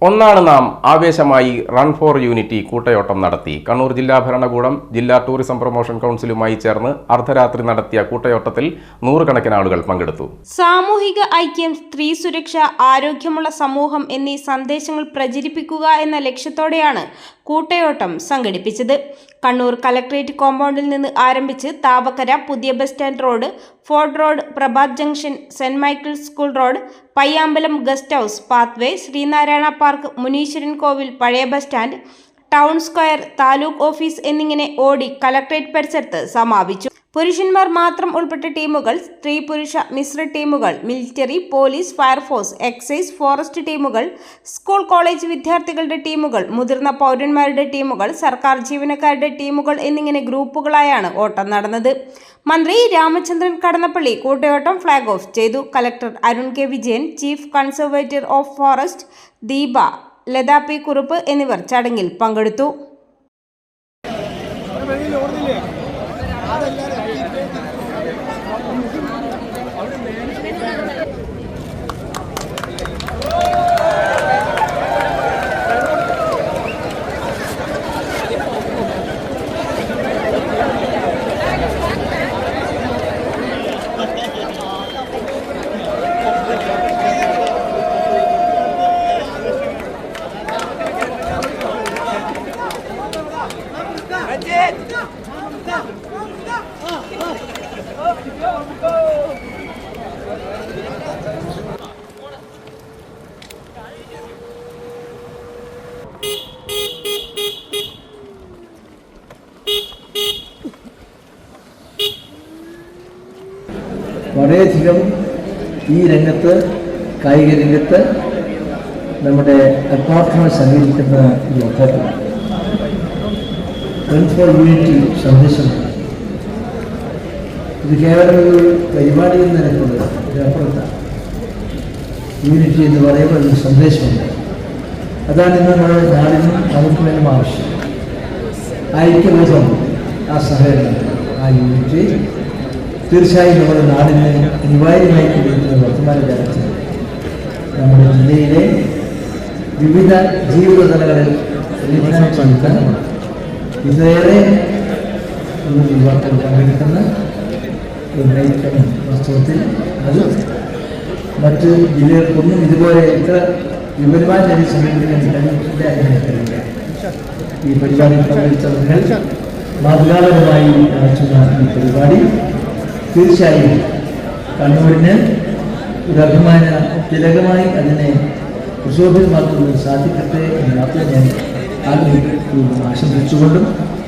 ഒന്നാണ് നാം ആവേശമായി run for unity കൂട്ടയോട്ടം നടത്തി. കണ്ണൂർ ജില്ലാ ഭരണകൂടം ജില്ലാ ടൂറിസം പ്രൊമോഷൻ കൗൺസിലുമായി ചേർന്ന് അർദ്ധരാത്രി നടത്തിയ കൂട്ടയോട്ടത്തിൽ നൂറുകണക്കിന് ആളുകൾ പങ്കെടുത്തു. സാമൂഹിക ഐക്യം, സ്ത്രീ സുരക്ഷ, ആരോഗ്യമുള്ള സമൂഹം എന്നീ സന്ദേശങ്ങൾ പ്രചരിപ്പിക്കുക എന്ന ലക്ഷ്യത്തോടെയാണ് കൂട്ടയോട്ടം സംഘടിപ്പിച്ചത്. കണ്ണൂർ കലക്ട്രേറ്റ് കോമ്പൗണ്ടിൽ നിന്ന് ആരംഭിച്ച് താവക്കര, പുതിയ bus stand road, fort road, Prabhat junction, Saint Michael's school road, Payyambalam guest house, pathway, Sreenarayana park, Muneeswaran കോവിൽ, പഴയ bus stand, town square, taluk office എന്നിങ്ങനെ ഓടി കലക്ട്രേറ്റ് പരിസരത്ത് സമാപിച്ചു. പുരുഷന്മാർ മാത്രം ഉൾപ്പെട്ട ടീമുകൾ, സ്ത്രീ പുരുഷ മിശ്ര ടീമുകൾ, military, police, fire force, excise, forest ടീമുകൾ, സ്കൂൾ കോളേജ് വിദ്യാർത്ഥികളുടെ ടീമുകൾ, മുതിർന്ന പൗരന്മാരുടെ ടീമുകൾ, സർക്കാർ ജീവനക്കാരുടെ ടീമുകൾ എന്നിങ്ങനെ ഗ്രൂപ്പുകളായാണ് ഓട്ടം നടന്നത്. മന്ത്രി രാമചന്ദ്രൻ കടന്നപ്പള്ളി കൂട്ടയോട്ടം ഫ്ലാഗ് ഓഫ് ചെയ്തു. Collector Arun K Vijayan, chief conservator of forest Deepa, Latha P Kurup എന്നിവർ ചടങ്ങിൽ പങ്കെടുത്തു. വളരെയധികം ഈ രംഗത്ത്, കായിക രംഗത്ത് നമ്മുടെ അപ്പാർട്ട്മെന്റ് സഹകരിക്കുന്ന ഈ യോഗത്തിൽ റൺ ഫോർ യൂണിറ്റി സന്ദേശം ഇത് കേവലം ഒരു പരിപാടി എന്ന നിലക്കുള്ള ഇതിനപ്പുറത്താണ്. യൂണിറ്റി എന്ന് പറയുമ്പോൾ ഒരു സന്ദേശമുണ്ട്. അതാണ് ഇന്ന് നമ്മുടെ നാടിനും നമുക്ക് വേണം ആവശ്യം. ഐക്യബോധം, ആ സഹകരണം, ആ യൂണിറ്റി തീർച്ചയായും നമ്മുടെ നാടിന് അനിവാര്യമായി കൊണ്ടിരിക്കുന്ന വർത്തമാന കാലത്ത് നമ്മുടെ ജില്ലയിലെ വിവിധ ജീവിതതലങ്ങളിൽ ഇതേറെ യുവാക്കൾ പങ്കെടുക്കുന്ന നയിക്കണം. വാസ്തവത്തിൽ അത് മറ്റ് ജില്ലകൾക്കൊന്നും ഇതുപോലെ ഇത്ര വിപുലമായ ജന സംഘടിപ്പിക്കാൻ കഴിഞ്ഞിട്ടില്ല എന്ന് ഈ പരിപാടിയിൽ പങ്കെടുത്തവர்கள் മാതൃകാപരമായി നടത്തുന്ന ഈ പരിപാടി തീർച്ചയായും കണ്ണൂരിന് ഒരു അഭിമാന തിലകമായി അതിനെ പ്രശോഭിതമാക്കുന്നത് സാധിക്കട്ടെ എന്ന് മാത്രമേ ഞാൻ ആഗ്രഹിക്കുന്നു. ആശംസിച്ചുകൊണ്ടും